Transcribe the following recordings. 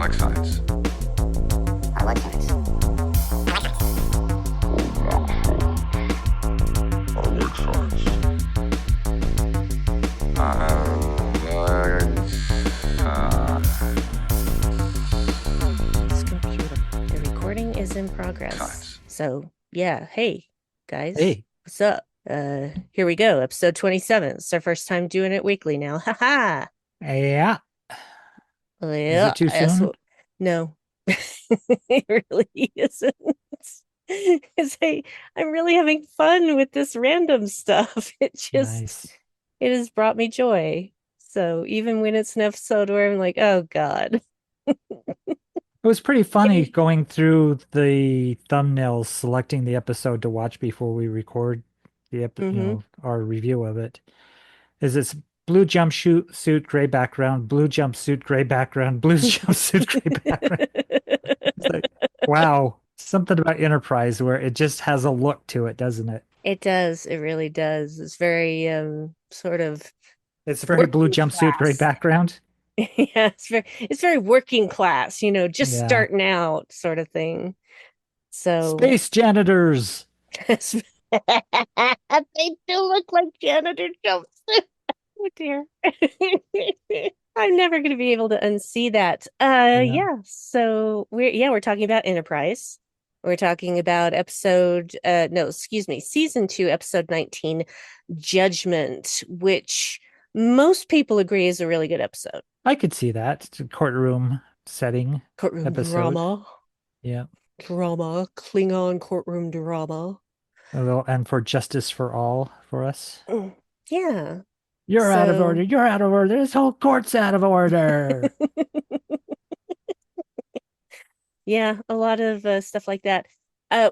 like science. I like science. I like science. This computer. The recording is in progress. Science. So yeah, hey guys. Hey. What's up? Here we go, episode 27. It's our first time doing it weekly now. Haha. Yeah. Yeah, it too soon? No. It really isn't. Because I'm really having fun with this random stuff. Nice. It has brought me joy. So even when it's an episode where I'm like, oh God. It was pretty funny going through the thumbnails, selecting the episode to watch before we record the our review of it. Is it's blue jumpsuit, gray background, blue jumpsuit, gray background, blue jumpsuit, gray background. It's like, wow, something about Enterprise where it just has a look to it, doesn't it? It does. It really does. It's very sort of It's very blue working jumpsuit, gray class. background. Yeah, it's very working class, just Yeah. starting out sort of thing. So Space janitors. they do look like janitor jumpsuits. Oh dear. I'm never going to be able to unsee that. Yeah. So we're talking about Enterprise. We're talking about season 2, episode 19, Judgment, which most people agree is a really good episode. I could see that. It's a courtroom setting. Courtroom episode. Drama. Yeah. Drama. Klingon courtroom drama. And for justice for all for us. Yeah. You're out of order. You're out of order. This whole court's out of order. Yeah, a lot of stuff like that.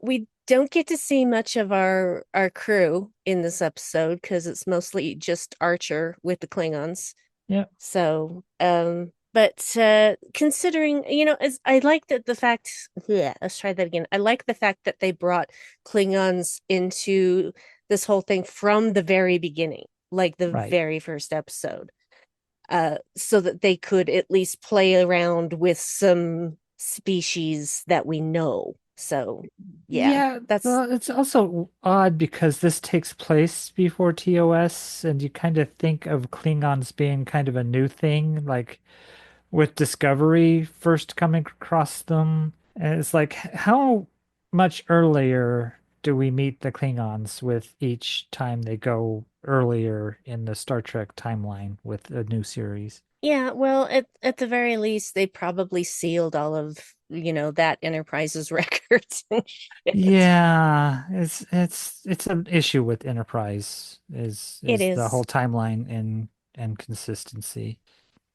We don't get to see much of our crew in this episode because it's mostly just Archer with the Klingons. Yeah. So, but considering, as I like that the fact, let's try that again. I like the fact that they brought Klingons into this whole thing from the very beginning, like the very first episode, so that they could at least play around with some species that we know. So it's also odd because this takes place before TOS, and you kind of think of Klingons being kind of a new thing, like with Discovery first coming across them. And it's like, how much earlier do we meet the Klingons with each time they go earlier in the Star Trek timeline with a new series? Yeah, well, at the very least, they probably sealed all of, that Enterprise's records and shit. Yeah, it's an issue with Enterprise is the whole timeline and consistency,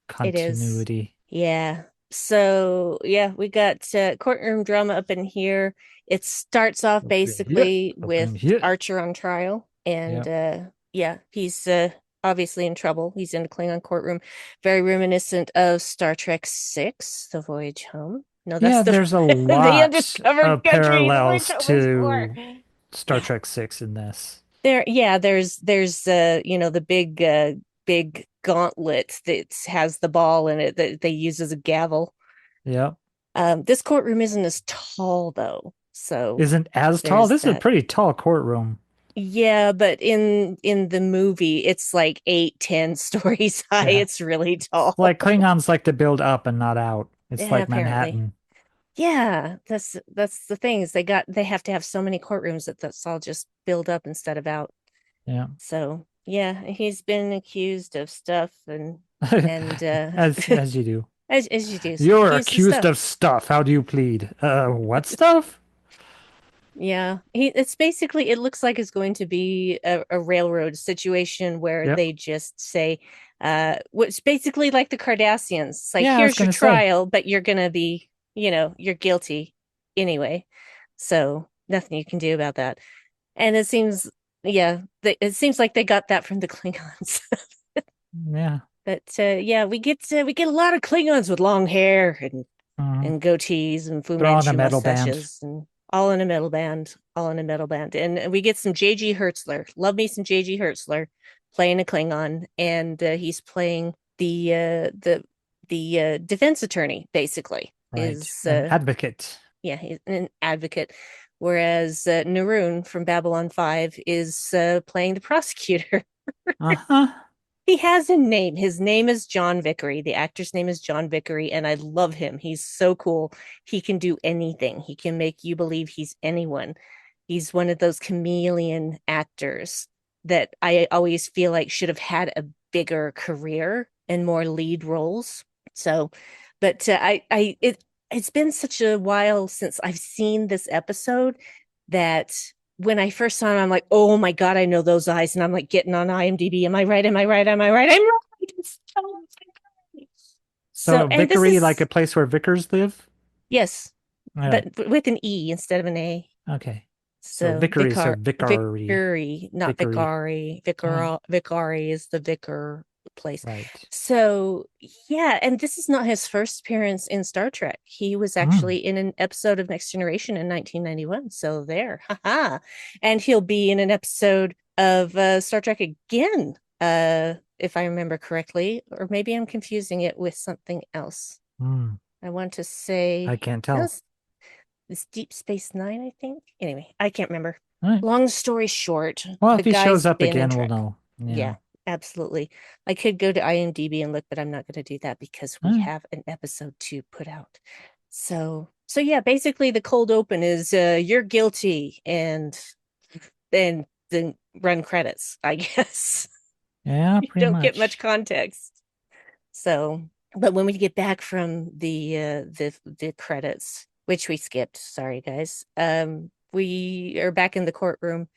continuity. Yeah. So yeah, we got courtroom drama up in here. It starts off basically with Archer on trial, and he's obviously in trouble. He's in the Klingon courtroom, very reminiscent of Star Trek 6, The Voyage Home. No, that's there's a lot of parallels to to Star Trek 6 in this. There's the big gauntlet that has the ball in it that they use as a gavel. Yeah. This courtroom isn't as tall though. So isn't as tall? This is a pretty tall courtroom. Yeah, but in the movie, it's like 8-10 stories high. Yeah. It's really tall. It's like Klingons like to build up and not out. It's like apparently. Manhattan. Yeah, that's the thing is they have to have so many courtrooms that's all just build up instead of out. Yeah. So yeah, he's been accused of stuff and as you do. As you do. You're accused of stuff. How do you plead? What stuff? Yeah, it's basically, it looks like it's going to be a railroad situation where they just say, what's basically like the Cardassians. It's like, here's your trial, but you're going to be, you're guilty anyway. So nothing you can do about that. And it seems, it seems like they got that from the Klingons. Yeah. But we get a lot of Klingons with long hair and goatees and Fu Manchu mustaches and all in a metal band, and we get some J.G. Hertzler. Love me some J.G. Hertzler playing a Klingon, and he's playing the the defense attorney, basically, Right. is An advocate. yeah, he's an advocate. Whereas Naroon from Babylon 5 is playing the prosecutor. Uh-huh. He has a name. His name is John Vickery. The actor's name is John Vickery, and I love him. He's so cool. He can do anything. He can make you believe he's anyone. He's one of those chameleon actors that I always feel like should have had a bigger career and more lead roles. So, but it's been such a while since I've seen this episode that when I first saw him, I'm like, oh my God, I know those eyes. And I'm like getting on IMDb. Am I right? Am I right? Am I right? I'm right. It's John Vickery. So, So and this Vickery, like a is, place where vicars live? yes, Yeah. but with an E instead of an A. Okay. So So Vickery, so vicary. Vicary, not Vickery. Vicari. Yeah. Vicari is the vicar place. Right. So yeah, and this is not his first appearance in Star Trek. He was Mm. actually in an episode of Next Generation in 1991. So there, haha. And he'll be in an episode of Star Trek again, if I remember correctly, or maybe I'm confusing it with something else. Mm. I want to I say can't that tell. was this Deep Space Nine, I think. Anyway, I can't remember. All right. Long story short, Well, the if he shows guy's up been in again, we'll Trek. know. Yeah. Yeah, absolutely. I could go to IMDb and look, but I'm not going to do that because All we right. have an episode to put out. So yeah, basically the cold open is you're guilty and then run credits, I guess. Yeah, You pretty don't get much much. context. So, but when we get back from the credits, which we skipped, sorry guys, we are back in the courtroom,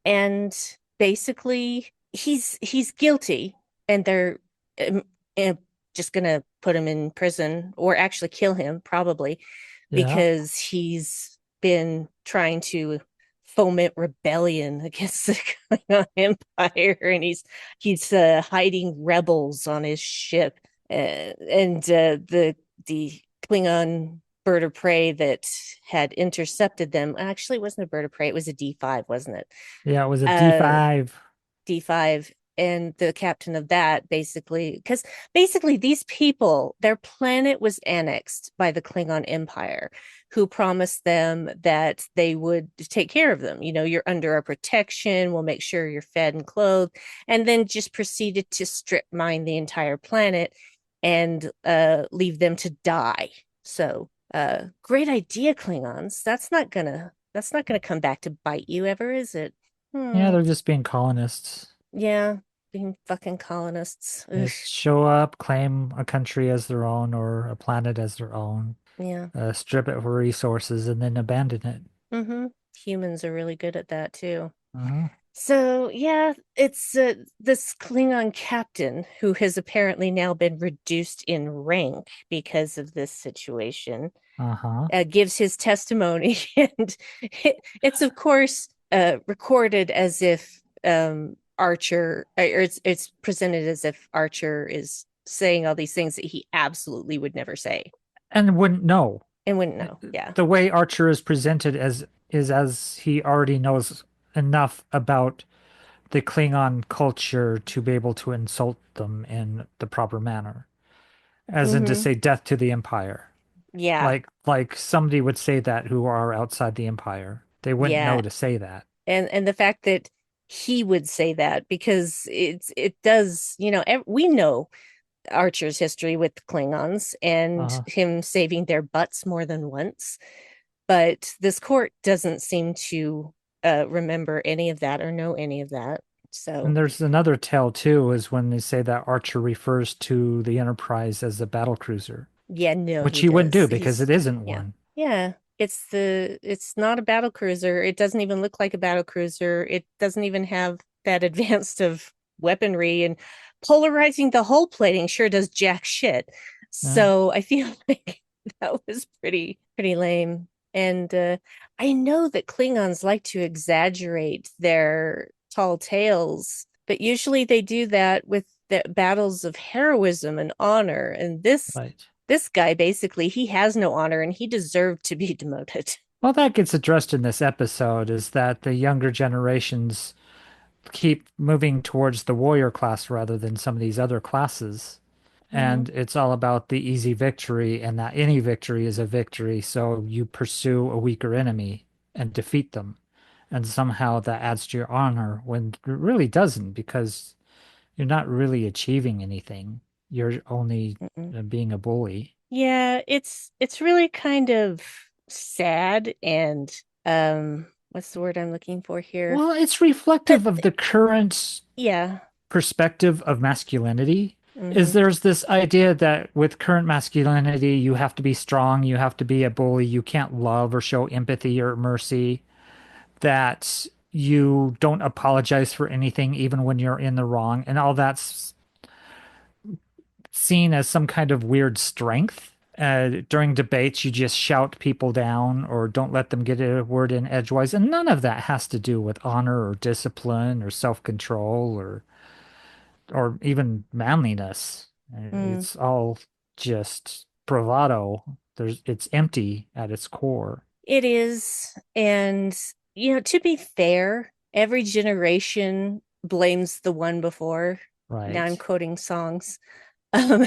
and basically he's guilty, and they're um, uh, just gonna put him in prison or actually kill him probably Yeah. because he's been trying to foment rebellion against the Klingon Empire, and he's hiding rebels on his ship, and the Klingon bird of prey that had intercepted them actually wasn't a bird of prey; it was a D5, wasn't it? Yeah, it was a Uh, D5. D5, and the captain of that basically, because basically these people, their planet was annexed by the Klingon Empire, who promised them that they would take care of them. You know, you're under our protection, we'll make sure you're fed and clothed, and then just proceeded to strip mine the entire planet and leave them to die. So, great idea, Klingons. That's not gonna come back to bite you ever, is it? Yeah, Hmm. they're just being colonists. Yeah, being fucking colonists. They Ugh. just show up, claim a country as their own or a planet as their own, Yeah. strip it for resources, and then abandon it. Mm-hmm. Humans are really good at that too. Uh-huh. So yeah, it's this Klingon captain who has apparently now been reduced in rank because of this situation. Uh-huh. Gives his testimony, and it's of course recorded as if Archer, or it's presented as if Archer is saying all these things that he absolutely would never say And wouldn't know. and wouldn't know. Yeah. The way Archer is presented as he already knows enough about the Klingon culture to be able to insult them in the proper manner. As in to Mm-hmm. say death to the Empire. Yeah. Like somebody would say that who are outside the Empire. They wouldn't Yeah. know to say that. And the fact that he would say that because it does, we know Archer's history with the Klingons and Uh-huh. him saving their butts more than once, but this court doesn't seem to remember any of that or know any of that. And So there's another tale too, is when they say that Archer refers to the Enterprise as a battle cruiser, yeah, no, which he he wouldn't do does. because He's it isn't Yeah. one. Yeah. It's not a battle cruiser. It doesn't even look like a battle cruiser. It doesn't even have that advanced of weaponry, and polarizing the hull plating sure does jack shit. Yeah. So I feel like that was pretty lame. And I know that Klingons like to exaggerate their tall tales, but usually they do that with the battles of heroism and honor. And Right. this guy basically, he has no honor and he deserved to be demoted. Well, that gets addressed in this episode is that the younger generations keep moving towards the warrior class rather than some of these other classes. Hmm. And it's all about the easy victory, and that any victory is a victory. So you pursue a weaker enemy and defeat them. And somehow that adds to your honor when it really doesn't, because you're not really achieving anything. You're only Mm-mm. being a bully. Yeah, it's really kind of sad and what's the word I'm looking for here? Well, it's But reflective of the current yeah. perspective of masculinity. Is Hmm. there's this idea that with current masculinity, you have to be strong, you have to be a bully, you can't love or show empathy or mercy, that you don't apologize for anything even when you're in the wrong, and all that's seen as some kind of weird strength. During debates, you just shout people down or don't let them get a word in edgewise, and none of that has to do with honor or discipline or self-control or even manliness. Mm. It's all just bravado. It's empty at its core. It is. And, to be fair, every generation blames the one before. Now I'm Right. quoting songs. Um,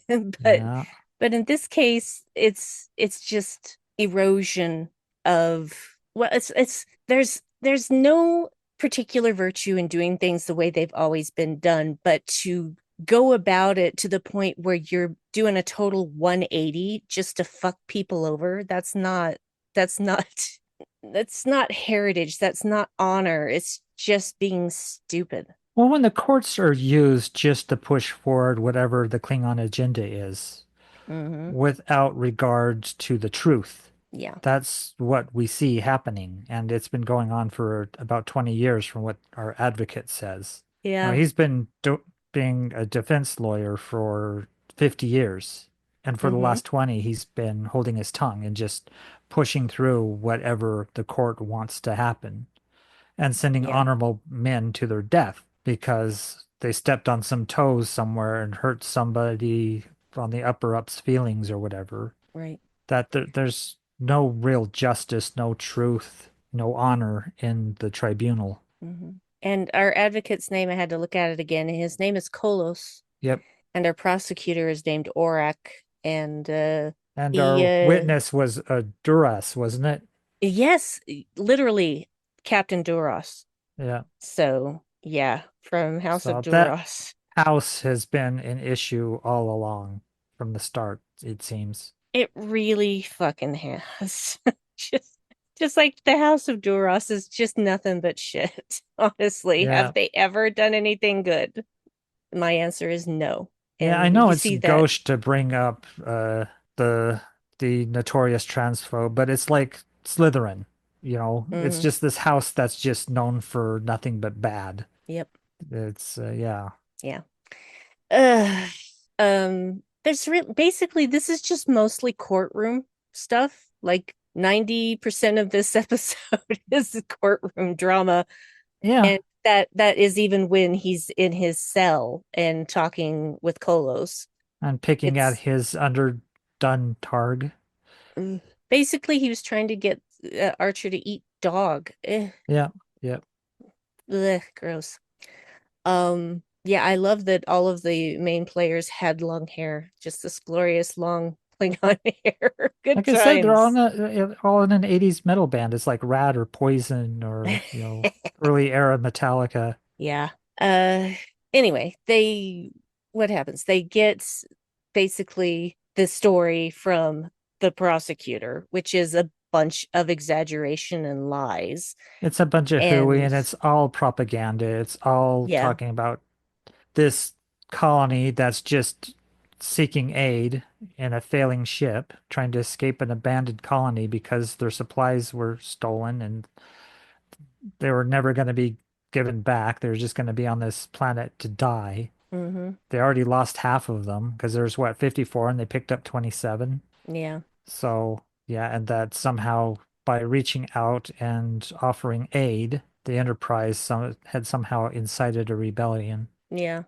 but Yeah. but in this case, it's just erosion of, well, it's there's no particular virtue in doing things the way they've always been done, but to go about it to the point where you're doing a total 180 just to fuck people over, that's not that's not heritage, that's not honor, it's just being stupid. Well, when the courts are used just to push forward whatever the Klingon agenda is, Hmm. without regard to the truth, Yeah. that's what we see happening. And it's been going on for about 20 years from what our advocate says. Now, Yeah. he's been being a defense lawyer for 50 years. And for the Hmm. last 20, he's been holding his tongue and just pushing through whatever the court wants to happen and sending Yeah. honorable men to their death because they stepped on some toes somewhere and hurt somebody on the upper ups feelings or whatever. Right. That there's no real justice, no truth, no honor in the tribunal. Hmm. And our advocate's name, I had to look at it again. His name is Kolos, Yep. and our prosecutor is named Orak. And And he, our witness was Duras, wasn't it? yes, literally Captain Duras. Yeah. So, yeah, from House of So that Duras. house has been an issue all along from the start, it seems. It really fucking has. just, just like the House of Duras is just nothing but shit. Honestly, have Yeah. they ever done anything good? My answer is no. Yeah, I And know you it's see that. gauche to bring up the the notorious transphobe, but it's like Slytherin, it's Mhm. just this house that's just known for nothing but bad. Yep. It's yeah. Yeah. Basically this is just mostly courtroom stuff. Like 90% of this episode is courtroom drama. Yeah, And that is even when he's in his cell and talking with Kolos. and picking at It's his underdone targ. mm, basically he was trying to get Archer to eat dog. Yeah, yeah. Gross. Yeah, I love that all of the main players had long hair, just this glorious long Klingon hair. Good Like I said, they're times. all in an 80s metal band. It's like Rad or Poison or, early era Metallica. Yeah. Uh anyway, what happens? They get basically the story from the prosecutor, which is a bunch of exaggeration and lies. It's a bunch of hooey And and it's all propaganda. It's all yeah. talking about this colony that's just seeking aid in a failing ship, trying to escape an abandoned colony because their supplies were stolen and they were never going to be given back. They were just going to be on this planet to die. Hmm. They already lost half of them because there's what, 54 and they picked up 27. Yeah. So, yeah, and that somehow by reaching out and offering aid, the Enterprise had somehow incited a rebellion. Yeah.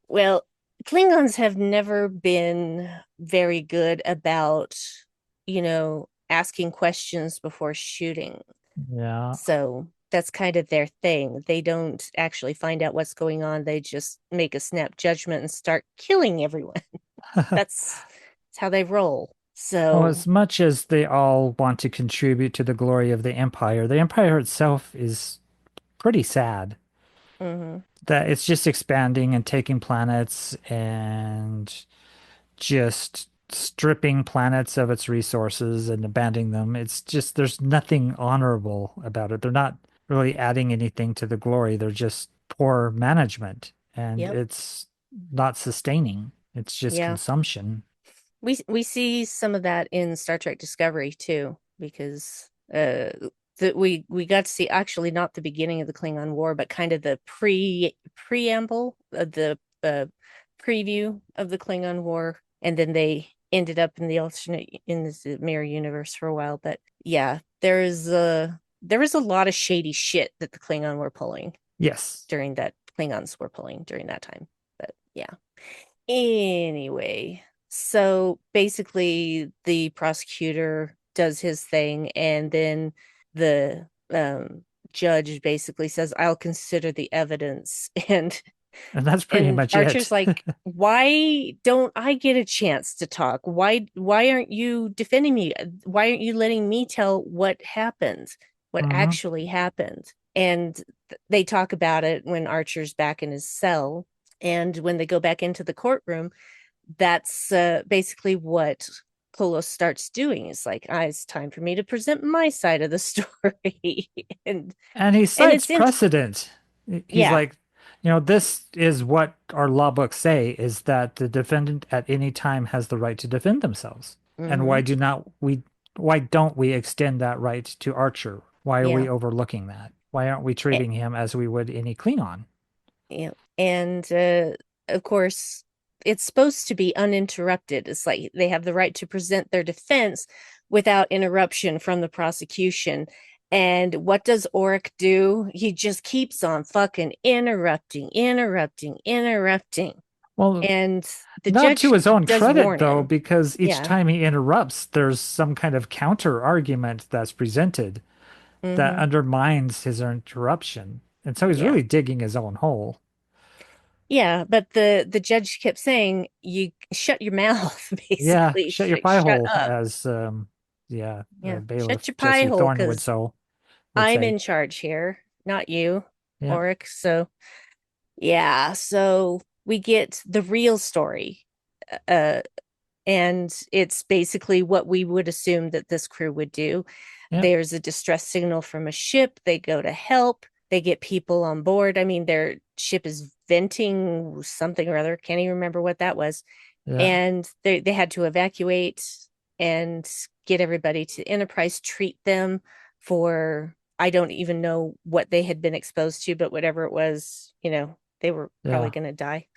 Well, Klingons have never been very good about, asking questions before shooting. Yeah. So that's kind of their thing. They don't actually find out what's going on. They just make a snap judgment and start killing everyone. That's that's how they roll. Well, So, as much as they all want to contribute to the Empire itself is pretty sad mhm. that it's just expanding and taking planets and just stripping planets of its resources and abandoning them. It's just there's nothing honorable about it. They're not really adding anything to the glory. They're just poor management and Yep. it's not sustaining. It's just Yeah. consumption. We see some of that in Star Trek Discovery too, because that we got to see actually not the beginning of the Klingon War, but kind of the preamble, the preview of the Klingon War, and then they ended up in the alternate in the mirror universe for a while. But yeah, there was a lot of shady shit that the Klingon were pulling Yes. during that Klingons were pulling during that time. But yeah. Anyway, so basically the prosecutor does his thing and then the judge basically says, I'll consider the evidence. And that's pretty And much Archer's it. like, why don't I get a chance to talk? Why aren't you defending me? Why aren't you letting me tell what happened? What Hmm. actually happened? And they talk about it when Archer's back in his cell. And when they go back into the courtroom, that's basically what Kolos starts doing. It's like, it's time for me to present my side of the story. and And he and cites it's in precedent. He's yeah. like, this is what our law books say is that the defendant at any time has the right to defend themselves. And Mm-hmm. why don't we extend that right to Archer? Why are we Yeah. overlooking that? Why aren't we Eh, treating him as we would any Klingon? yeah. And of course, it's supposed to be uninterrupted. It's like they have the right to present their defense without interruption from the prosecution. And what does Oric do? He just keeps on fucking interrupting. Well, And the not to judge his own does credit, warn though, him. because each Yeah. time he interrupts, there's some kind of counter argument that's presented that Mm-hmm. undermines his interruption. And so he's Yeah. really digging his own hole. Yeah, but the judge kept saying, "You shut your mouth," Yeah, basically. shut your pie Shut hole, up. as yeah, Yeah, shut bailiff your pie Jesse hole, Thorne because would I'm say. in charge here, not you, Yeah, Oric. So yeah, so we get the real story, uh, and it's basically what we would assume that this crew would do. yeah, There's a distress signal from a ship. They go to help. They get people on board. I mean, their ship is venting something or other. Can't even remember what that was. yeah, And they had to evacuate and get everybody to Enterprise, treat them for, I don't even know what they had been exposed to, but whatever it was, they were probably yeah. going to die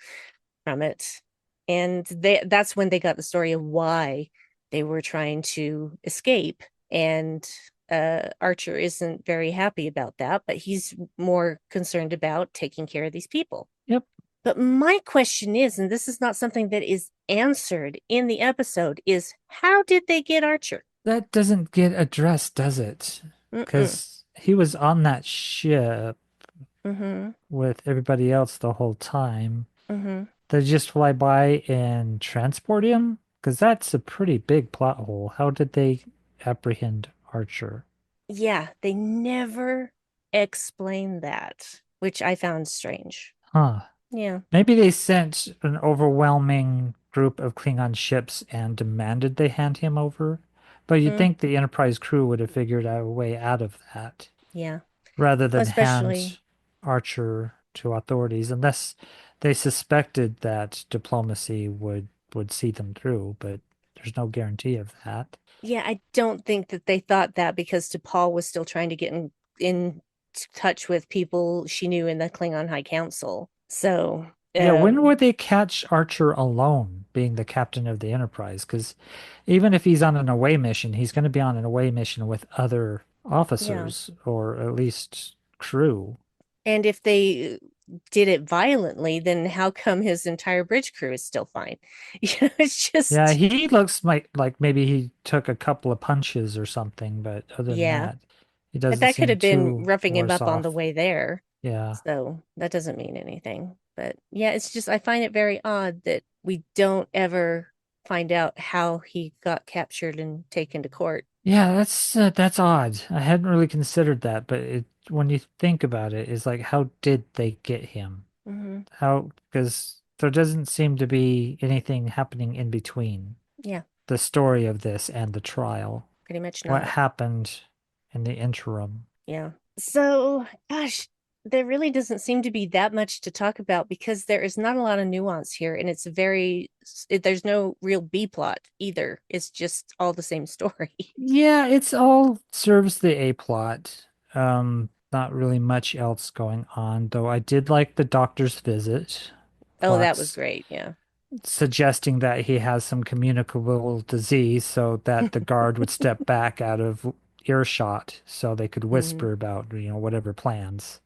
from it. And that's when they got the story of why they were trying to escape. And Archer isn't very happy about that, but he's more concerned about taking care of these people. Yep. But my question is, and this is not something that is answered in the episode, is how did they get Archer? That doesn't get addressed, does it? Mm-mm. Because he was on that ship Mm-hmm. with everybody else the whole time. Mm-hmm. They just fly by and transport him? Because that's a pretty big plot hole. How did they apprehend Archer? Yeah, they never explain that, which I found strange. Huh. Yeah. Maybe they sent an overwhelming group of Klingon ships and demanded they hand him over. But you'd Mm, think the Enterprise crew would have figured out a way out of that yeah. rather than Especially, hand Archer to authorities, unless they suspected that diplomacy would see them through, but there's no guarantee of that. yeah, I don't think that they thought that because T'Pol was still trying to get in touch with people she knew in the Klingon High Council. So, Yeah, when would they catch Archer alone, being the captain of the Enterprise? Because even if he's on an away mission, he's going to be on an away mission with other yeah. officers or at least crew. And if they did it violently, then how come his entire bridge crew is still fine? It's Yeah, just, he looks like maybe he took a couple of punches or something, but other than yeah. that, He But doesn't that could seem have been too roughing him worse up on the off. way there. Yeah. So that doesn't mean anything. But yeah, it's just, I find it very odd that we don't ever find out how he got captured and taken to court. Yeah, that's odd. I hadn't really considered that, but when you think about it, it's like, how did they get him? Hmm. How, because there doesn't seem to be anything happening in between Yeah, the story of this and the trial. pretty much What not. happened in the interim? Yeah. So, gosh, there really doesn't seem to be that much to talk about because there is not a lot of nuance here, and it's there's no real B plot either. It's just all the same story. Yeah, it's all serves the A plot. Not really much else going on, though I did like the doctor's visit. Oh, that was Plots great. Yeah. suggesting that he has some communicable disease so that the guard would step back out of earshot so they could Hmm. whisper about, whatever plans.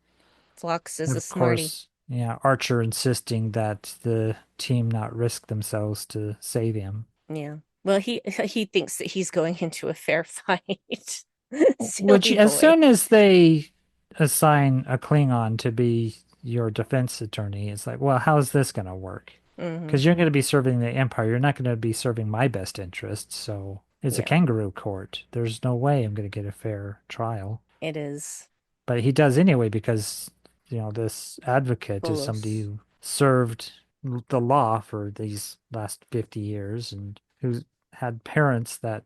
Phlox is And a of smarty. course, yeah, Archer insisting that the team not risk themselves to save him. Yeah. Well, he thinks that he's going into a fair fight. Which, Silly as boy. soon as they assign a Klingon to be your defense attorney, it's like, well, how's this going to work? Hmm. Because you're going to be serving the Empire. You're not going to be serving my best interests. So it's a Yeah, kangaroo court. There's no way I'm going to get a fair trial. it is. But he does anyway because, this advocate is somebody Polos. who served the law for these last 50 years and who had parents that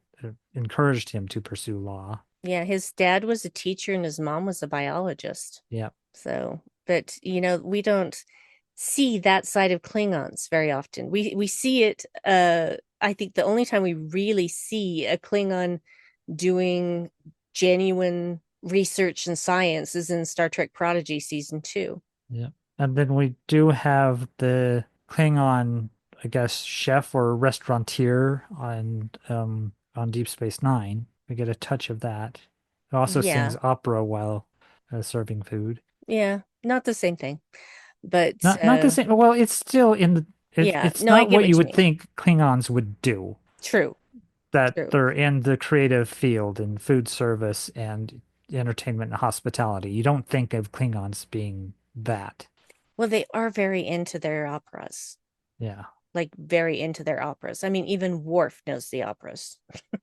encouraged him to pursue law. Yeah, his dad was a teacher and his mom was a biologist. Yeah. So, but we don't see that side of Klingons very often. We see it I think the only time we really see a Klingon doing genuine research and science is in Star Trek Prodigy season 2. Yeah. And then we do have the Klingon, I guess, chef or restaurateur on Deep Space Nine. We get a touch of that. It also sings Yeah. opera while serving food. Yeah, not the same thing. But Not the same. Well, it's still in the yeah, it's no, I not get what you what you would mean. think Klingons would do. True, That true. they're in the creative field in food service and entertainment and hospitality. You don't think of Klingons being that. Well, they are very into their operas. Yeah. Like very into their operas. I mean, even Worf knows the operas.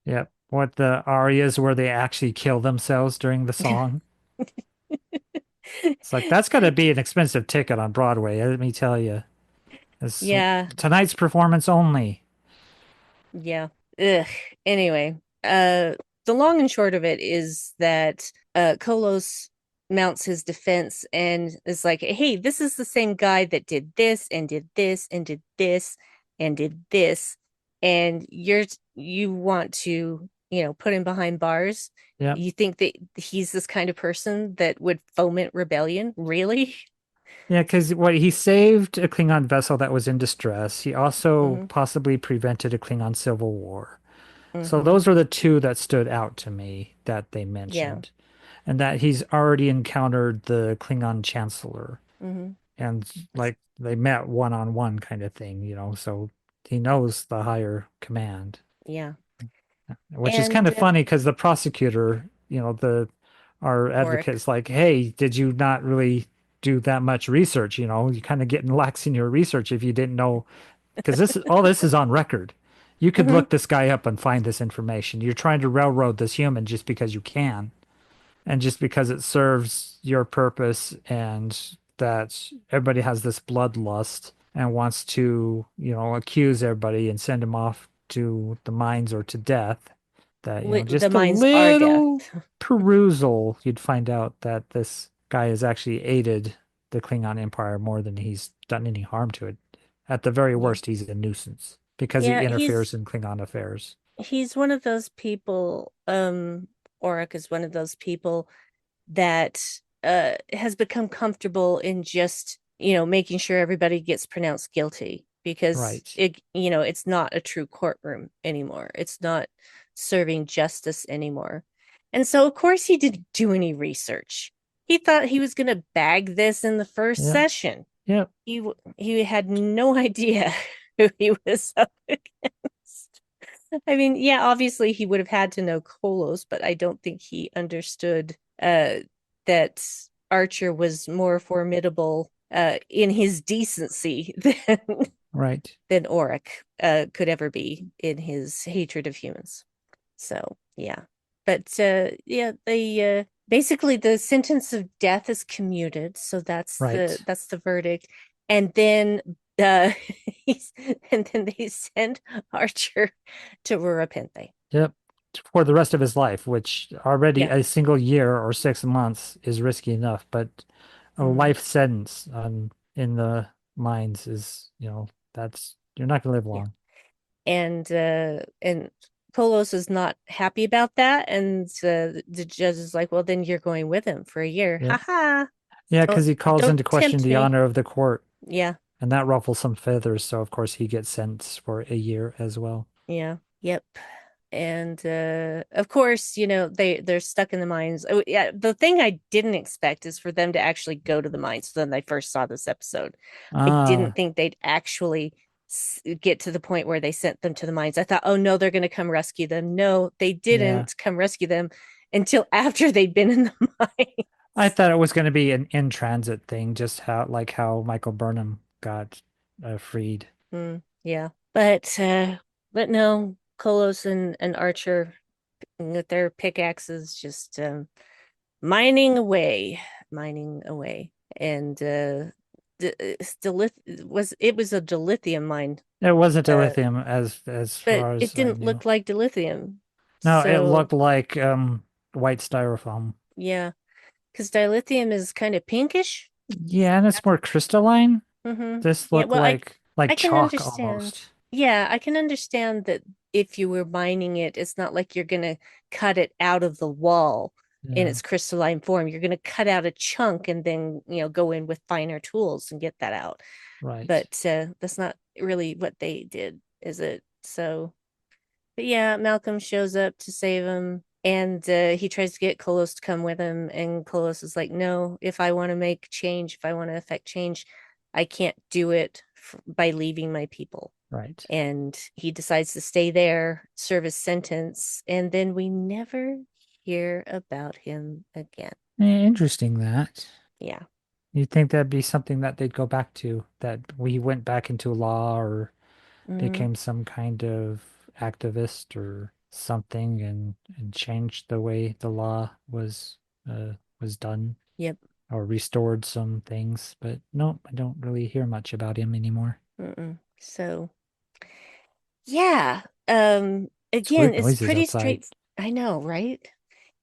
Yep. What the arias where they actually kill themselves during the song. It's like that's got to be an expensive ticket on Broadway, let me tell you. It's Yeah, tonight's performance only. yeah. Ugh. Anyway, the long and short of it is that Kolos mounts his defense and is like, "Hey, this is the same guy that did this and did this and did this and did this, and you want to, put him behind bars." Yep. You think that he's this kind of person that would foment rebellion? Really? Yeah, because what he saved a Klingon vessel that was in distress. He also Hmm. possibly prevented a Klingon civil war. So Hmm. those are the two that stood out to me that they Yeah. mentioned. And that he's already encountered the Klingon chancellor. Hmm. And like they met one on one kind of thing, so he knows the higher command. Yeah. Which is kind And of funny because the prosecutor, the our Oric. advocate's like, hey, did you not really do that much research? You kind of getting lax in your research if you didn't know, because this is on record. You could Hmm. look this guy up and find this information. You're trying to railroad this human just because you can, and just because it serves your purpose, and that everybody has this bloodlust and wants to, accuse everybody and send him off to the mines or to death that, The just a mines are death. little perusal, you'd find out that this guy has actually aided the Klingon Empire more than he's done any harm to it. At the very Yeah. worst, he's a nuisance because he Yeah, interferes in Klingon affairs. he's one of those people, Oric is one of those people that has become comfortable in just, making sure everybody gets pronounced guilty because Right. it's not a true courtroom anymore. It's not serving justice anymore. And so of course he didn't do any research. He thought he was going to bag this in the first Yeah. session. Yeah. He had no idea who he was up against. I mean, yeah, obviously he would have had to know Kolos, but I don't think he understood uh that Archer was more formidable in his decency Right. than Auric could ever be in his hatred of humans. So yeah. But yeah, they basically the sentence of death is commuted, so Right. that's the verdict. And then uh he's, and then they send Archer to Rurapente. Yep. For the rest of his life, which already Yeah. a single year or 6 months is risky enough, but a Mm, life sentence in the mines is, that's you're not gonna live yeah. long. And Polos is not happy about that, and the judge is like, "Well, then you're going with him for a year." Yep. Ha ha. Yeah, Don't because he calls don't into question tempt the me. honor of the court, Yeah. and that ruffles some feathers, so of course he gets sentenced for a year as well. Yeah. Yep. And of course, they're stuck in the mines. Oh, yeah, the thing I didn't expect is for them to actually go to the mines when I first saw this episode. I didn't Ah, think they'd actually get to the point where they sent them to the mines. I thought, oh no, they're going to come rescue them. No, they yeah. didn't come rescue them until after they'd been in the I mines. thought it was going to be an in transit thing, just how Michael Burnham got freed. Yeah. But no, Kolos and Archer with their pickaxes just mining away, mining away. And it was a dilithium mine, It wasn't a uh, lithium as but far it as I didn't knew. look like dilithium. No, it So looked like white styrofoam. yeah, because dilithium is kind of pinkish. Yeah, and it's more crystalline. This Yeah, looked well, like I can chalk understand. almost. Yeah, I can understand that if you were mining it, it's not like you're gonna cut it out of the wall in Yeah, its crystalline form. You're gonna cut out a chunk and then, go in with finer tools and get that out. right. But that's not really what they did, is it? So, but yeah, Malcolm shows up to save him, and he tries to get Kolos to come with him, and Kolos is like, "No, if I want to make change, if I want to affect change, I can't do it by leaving my people." Right. And he decides to stay there, serve his sentence, and then we never hear about him again. Interesting that. Yeah. You'd think that'd be something that they'd go back to, that we went back into law or Mm, became some kind of activist or something and changed the way the law was done yep. or restored some things. But no, I don't really hear much about him anymore. So yeah. It's Again, weird it's noises pretty outside. straight. I know, right?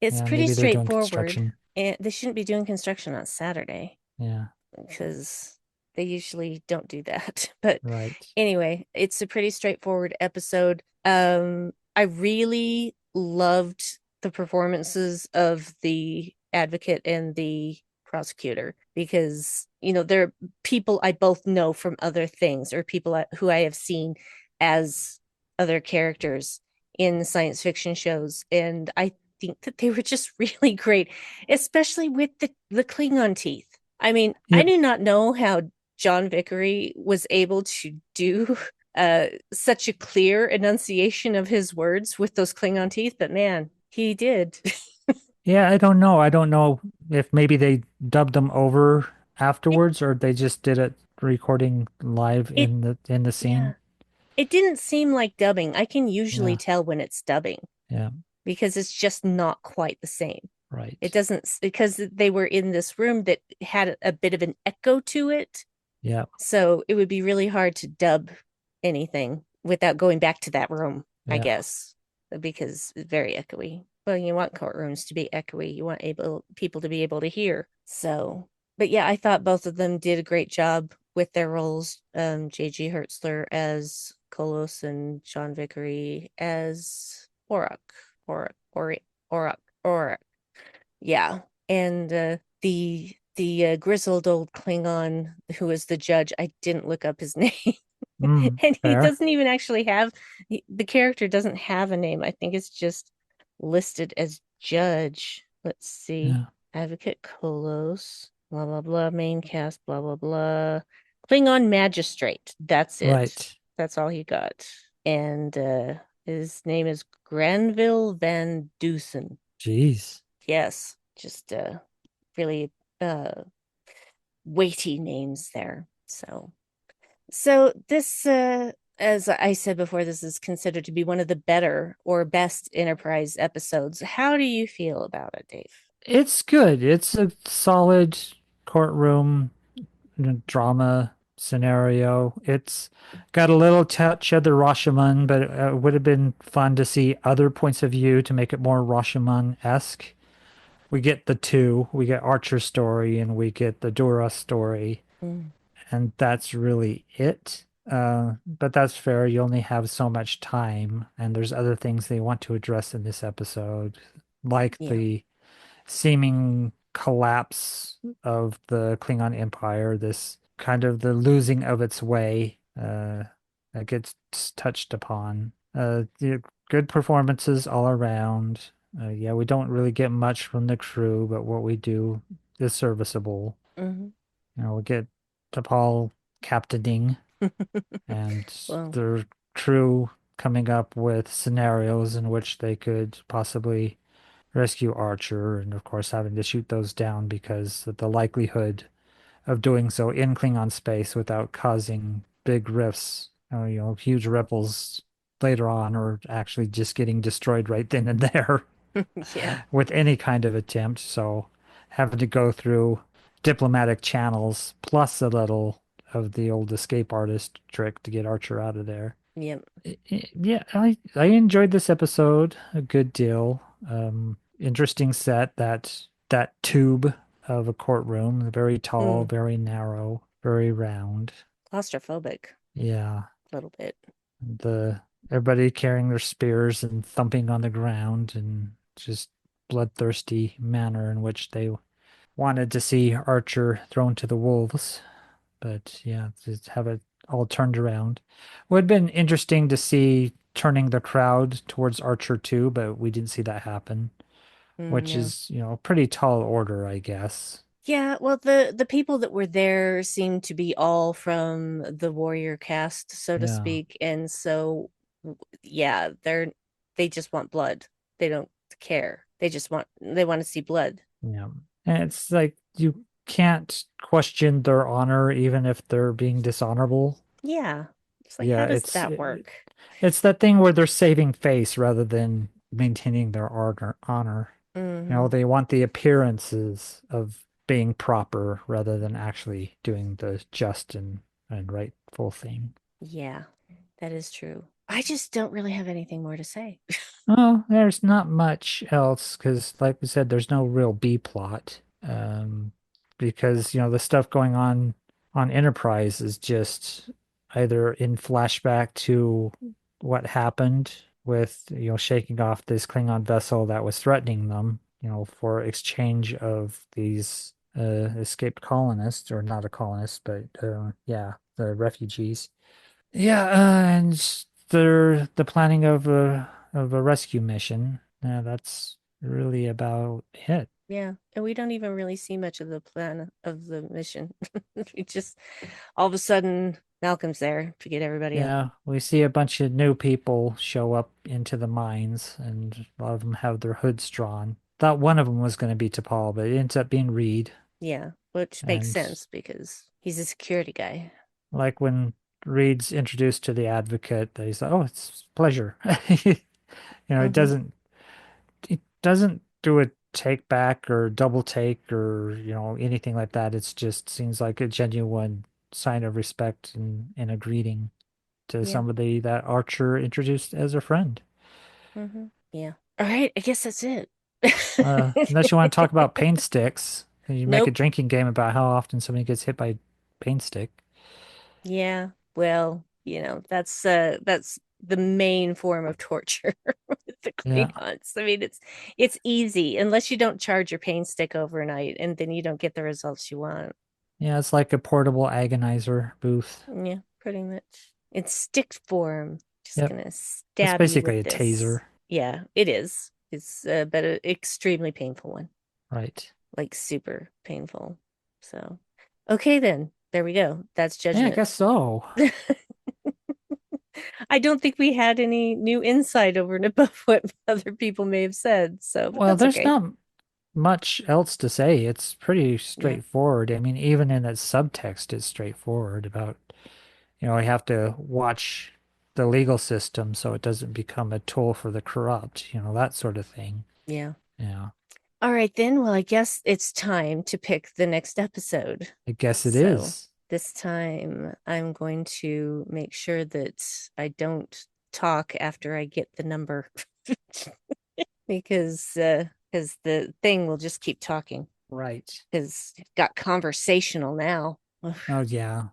It's Yeah, pretty maybe they're doing straightforward. construction. And they shouldn't be doing construction on Saturday Yeah, because they usually don't do that. But right. anyway, it's a pretty straightforward episode. I really loved the performances of the advocate and the prosecutor because, they're people I both know from other things or people who I have seen as other characters in science fiction shows. And I think that they were just really great, especially with the Klingon teeth. I mean, I Yep. do not know how John Vickery was able to do such a clear enunciation of his words with those Klingon teeth, but man, he did. Yeah, I don't know. I don't know if maybe they dubbed them over it afterwards or they just did it recording live it in the scene. yeah. It didn't seem like dubbing. I can usually Yeah, tell when it's dubbing yeah, because it's just not quite the same. It right. doesn't because they were in this room that had a bit of an echo to it. Yeah, So it would be really hard to dub anything without going back to that room, I yeah. guess, because it's very echoey. Well, you want courtrooms to be echoey. You want people to be able to hear. So, but yeah, I thought both of them did a great job with their roles. J.G. Hertzler as Kolos and Sean Vickery as Orak. Orak. Yeah. And the grizzled old Klingon who was the judge, I didn't look up his name. And he Fair. doesn't even actually have the character doesn't have a name. I think it's just listed as judge. Let's see. Yeah, Advocate Kolos, blah blah blah, main cast, blah blah blah. Klingon magistrate. That's it. right. That's all he got. And his name is Granville Van Dusen. Jeez. Yes. Just really uh weighty names there. So this as I said before, this is considered to be one of the better or best Enterprise episodes. How do you feel about it, Dave? It's good. It's a solid courtroom drama scenario. It's got a little touch of the Rashomon, but it would have been fun to see other points of view to make it more Rashomon-esque. We get the two. We get Archer's story and we get the Dora story, Mm, and that's really it. But that's fair. You only have so much time, and there's other things they want to address in this episode, like yeah. the seeming collapse of the Klingon Empire, this kind of the losing of its way that gets touched upon. Yeah, good performances all around. Yeah, we don't really get much from the crew, but what we do is serviceable. Hmm. We get T'Pol captaining and Well, their crew coming up with scenarios in which they could possibly rescue Archer, and of course having to shoot those down because of the likelihood of doing so in Klingon space without causing big rifts, huge ripples later on, or actually just getting destroyed right then and there yeah. with any kind of attempt. So having to go through diplomatic channels plus a little of the old escape artist trick to get Archer out of there. Yep. Yeah, I enjoyed this episode a good deal. Interesting set, that tube of a courtroom, very tall, Mm, very narrow, very round. claustrophobic Yeah, a little bit. the everybody carrying their spears and thumping on the ground and just bloodthirsty manner in which they wanted to see Archer thrown to the wolves. But yeah, to have it all turned around. Would have been interesting to see turning the crowd towards Archer too, but we didn't see that happen, which No. is, a pretty tall order, I guess. Yeah, well, the people that were there seemed to be all from the warrior caste, so to Yeah, speak, and so yeah, they just want blood. They don't care. They want to see blood. yeah. And it's like you can't question their honor even if they're being dishonorable. Yeah. It's like, Yeah, how does that work? it's that thing where they're saving face rather than maintaining their honor. Hmm. They want the appearances of being proper rather than actually doing the just and rightful thing. Yeah, that is true. I just don't really have anything more to say. Well, there's not much else because, like we said, there's no real B plot. Because, the stuff going on Enterprise is just either in flashback to what happened with, shaking off this Klingon vessel that was threatening them, for exchange of these escaped colonists, or not a colonist, but yeah, the refugees. Yeah, and the planning of a rescue mission. Yeah, that's really about it. Yeah, and we don't even really see much of the plan of the mission. We just all of a sudden Malcolm's there to get everybody out. Yeah, we see a bunch of new people show up into the mines, and a lot of them have their hoods drawn. Thought one of them was going to be T'Pol, but it ends up being Reed. Yeah, which makes And sense because he's a security guy. like when Reed's introduced to the advocate, he's like, "Oh, it's a pleasure." It Hmm. doesn't do a take back or double take or anything like that. It's just seems like a genuine sign of respect and a greeting to Yeah. somebody that Archer introduced as a friend. Yeah. All right, I guess that's it. Unless you want to talk about pain sticks, and you make a Nope. drinking game about how often somebody gets hit by a pain stick. Yeah. Well, that's the main form of torture with the Yeah, Klingons. I mean, it's easy unless you don't charge your pain stick overnight and then you don't get the results you want. yeah, it's like a portable agonizer booth. Yeah, pretty much. It's stick form. Just Yep, gonna it's stab you basically with a this. taser, Yeah, it is. It's but an extremely painful one, right? like super painful. So, okay, then there we go. That's Yeah, I judgment. guess so. I don't think we had any new insight over and above what other people may have said, so but Well, that's there's okay. not much else to say. It's pretty Yeah. straightforward. I mean, even in its subtext, it's straightforward about, we have to watch the legal system so it doesn't become a tool for the corrupt, that sort of thing. Yeah. Yeah, All right, then. Well, I guess it's time to pick the next episode. I guess it So is. this time I'm going to make sure that I don't talk after I get the number because the thing will just keep talking Right. because it got conversational now. Oh, yeah.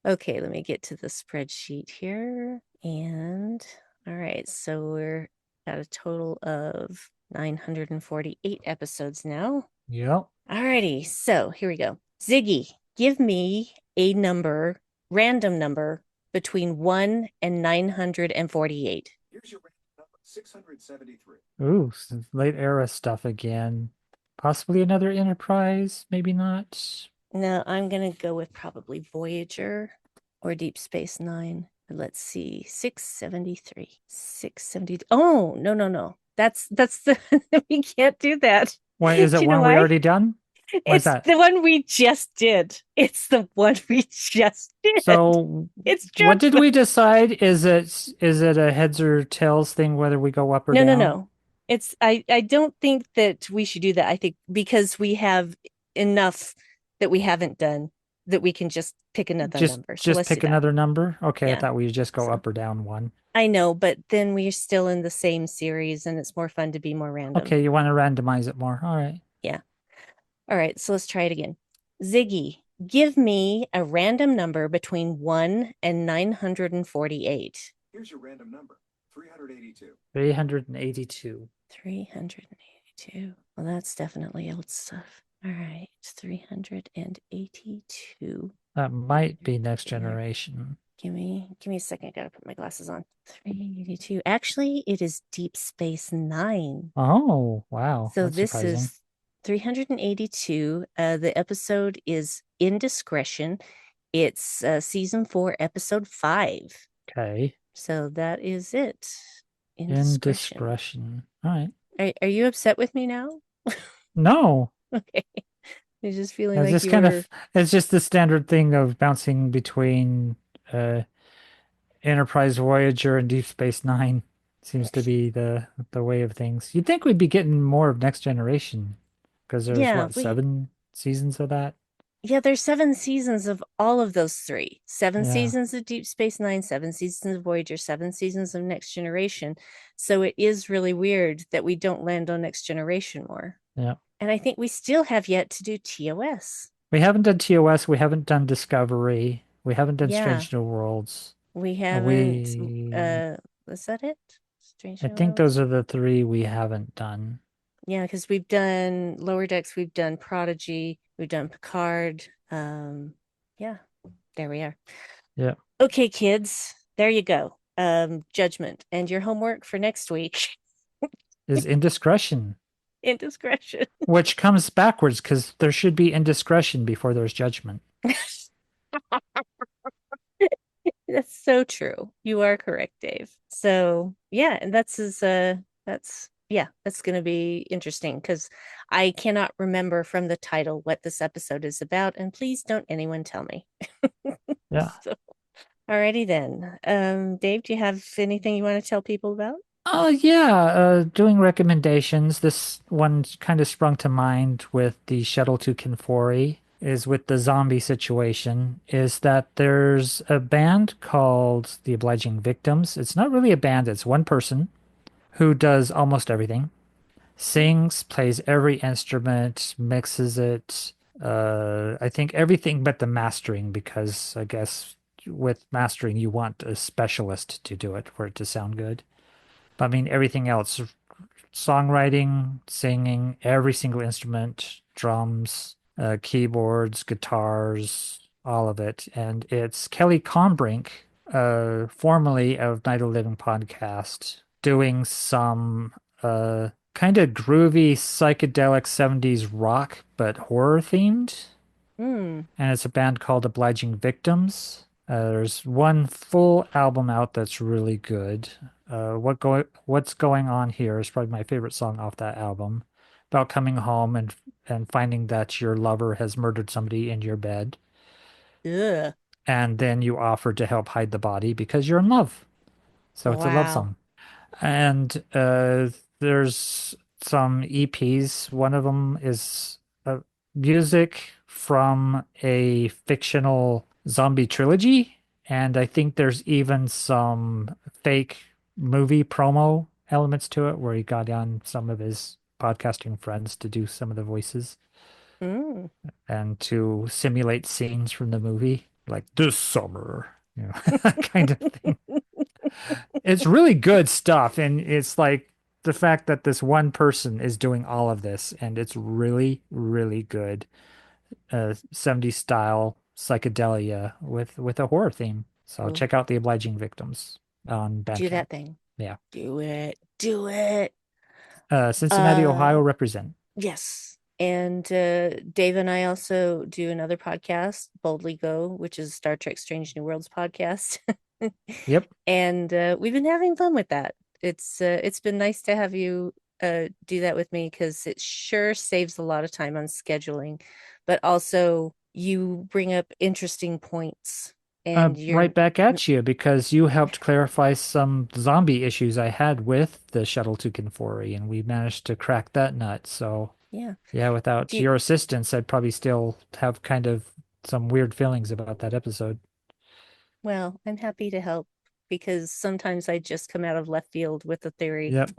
Okay, let me get to the spreadsheet here. And all right, so we're at a total of 948 episodes now. Yep. All righty, so here we go. Ziggy, give me a number, random number between 1 and 948. Here's your random number, 673. Ooh, some late era stuff again. Possibly another Enterprise, maybe not. No, I'm gonna go with probably Voyager or Deep Space Nine. Let's see, 673. 670. Oh, no, no, no. That's the we can't do that. Why is Do it you know one we why? already done? Why is It's that? the one we just did. It's the one we just did. So It's what did Judgment. we decide? Is it a heads or tails thing whether we go up or No, no, down? no. It's I don't think that we should do that. I think because we have enough that we haven't done that we can just pick another Just number. So just let's do pick that. another number? Okay, I Yeah. thought we would just go So up or down one. I know, but then we're still in the same series and it's more fun to be more random. Okay, you want to randomize it more. All right. Yeah. All right, so let's try it again. Ziggy, give me a random number between 1 and 948. Here's your random number, 382. 382. 382. Well, that's definitely old stuff. All right, 382. That might be next There. generation. Give me a second. I gotta put my glasses on. 382. Actually, it is Deep Space Nine. Oh, wow. So That's this surprising. is 382. The episode is Indiscretion. It's season 4, episode 5. Okay. So that is it. Indiscretion. Indiscretion. All right. Are you upset with me now? No, Okay. You're just feeling it's like just you kind were. of it's just the standard thing of bouncing between uh Enterprise Voyager and Deep Space Nine seems to be the way of things. You'd think we'd be getting more of Next Generation because there's Yeah, what, we 7 seasons of that? yeah, there's 7 seasons of all of those three. Seven Yeah. seasons of Deep Space Nine, 7 seasons of Voyager, 7 seasons of Next Generation. So it is really weird that we don't land on Next Generation more. Yeah. And I think we still have yet to do TOS. We haven't done TOS, we haven't done Discovery, we haven't done Yeah, Strange New Worlds. we haven't. We Was that it? Strange I New think Worlds? those are the three we haven't done. Yeah, because we've done Lower Decks, we've done Prodigy, we've done Picard. Yeah, there we are. Yeah. Okay, kids, there you go. Judgment. And your homework for next week, Is Indiscretion, Indiscretion. which comes backwards because there should be indiscretion before there's judgment. That's so true. You are correct, Dave. So yeah, and that's gonna be interesting because I cannot remember from the title what this episode is about, and please don't anyone tell me. Yeah. So alrighty then. Dave, do you have anything you want to tell people about? Yeah, doing recommendations. This one kind of sprung to mind with the shuttle to Kinfori is with the zombie situation is that there's a band called the Obliging Victims. It's not really a band, it's one person who does almost everything. Sings, plays every instrument, mixes it. I think everything but the mastering because I guess with mastering you want a specialist to do it for it to sound good. I mean, everything else, songwriting, singing, every single instrument, drums, keyboards, guitars, all of it. And it's Kelly Combrink, formerly of Night of the Living podcast, doing some kind of groovy psychedelic 70s rock, but horror themed. Hmm. And it's a band called Obliging Victims. There's one full album out that's really good. What's going on here is probably my favorite song off that album. about coming home and finding that your lover has murdered somebody in your bed, Ugh. and then you offer to help hide the body because you're in love. So it's a love Wow. song. And there's some EPs. One of them is music from a fictional zombie trilogy. And I think there's even some fake movie promo elements to it where he got on some of his podcasting friends to do some of the voices Mm. and to simulate scenes from the movie, like this summer, you know, that kind of thing. It's really good stuff. And it's like the fact that this one person is doing all of this, and it's really, really good 70s style psychedelia with a horror theme. So Oh, check out The Obliging Victims on do Bandcamp. that thing. Yeah. Do it. Do it. Cincinnati, Uh, Ohio represent. yes. And Dave and I also do another podcast, Boldly Go, which is Star Trek Strange New Worlds podcast. Yep. And we've been having fun with that. It's been nice to have you do that with me because it sure saves a lot of time on scheduling, but also you bring up interesting points and Right you're back at you because you helped clarify some zombie issues I had with the shuttle to Kinfori, and we managed to crack that nut. So yeah. yeah, without Do you, your assistance, I'd probably still have kind of some weird feelings about that episode. well, I'm happy to help because sometimes I just come out of left field with a theory. Yep.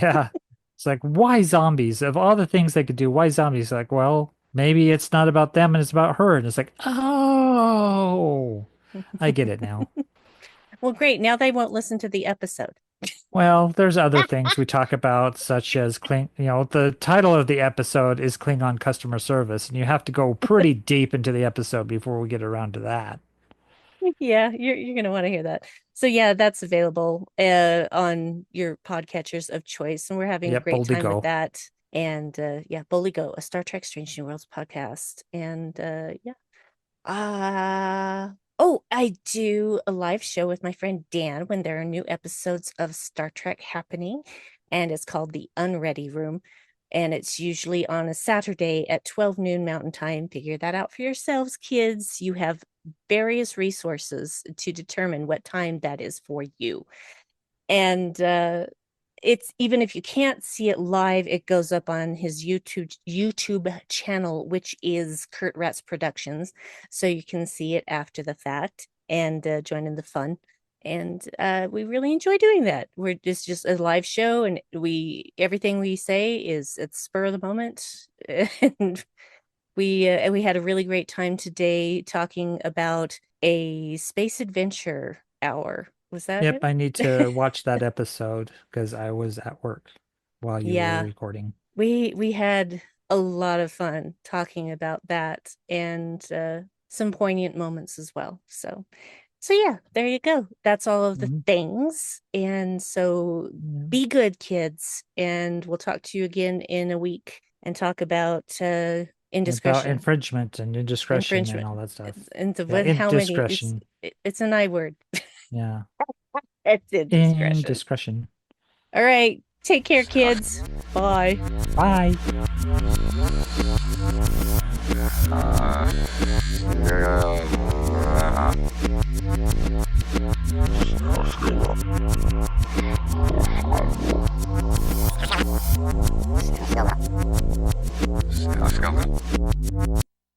Yeah. It's like, why zombies? Of all the things they could do, why zombies? Like, well, maybe it's not about them and it's about her. And it's like, oh, I get it now. Well, great. Now they won't listen to the episode. Well, there's other things we talk about, such as the title of the episode is Klingon customer service, and you have to go pretty deep into the episode before we get around to that. Yeah, you're gonna want to hear that. So yeah, that's available on your podcatchers of choice, and we're having a Yep, great boldly time with go. that. And yeah, Boldly Go, a Star Trek Strange New Worlds podcast. And yeah. Oh, I do a live show with my friend Dan when there are new episodes of Star Trek happening, and it's called The Unready Room. And it's usually on a Saturday at 12 noon Mountain Time. Figure that out for yourselves, kids. You have various resources to determine what time that is for you. And it's even if you can't see it live, it goes up on his YouTube channel, which is Kurt Ratz Productions, so you can see it after the fact and join in the fun. And we really enjoy doing that. It's just a live show, and everything we say is at the spur of the moment. And we had a really great time today talking about a space adventure hour. Was that Yep, it? I need to watch that episode because I was at work while you were Yeah, recording. we had a lot of fun talking about that and some poignant moments as well. So yeah, there you go. That's all of the Mhm. things. And so Yeah. be good, kids, and we'll talk to you again in a week and talk about About indiscretion, infringement and indiscretion and infringement, all that stuff. and Yeah, with how many. indiscretion. It's an I word. Yeah. It's indiscretion. Indiscretion. All right, take care, kids. Bye. Bye. Yeah.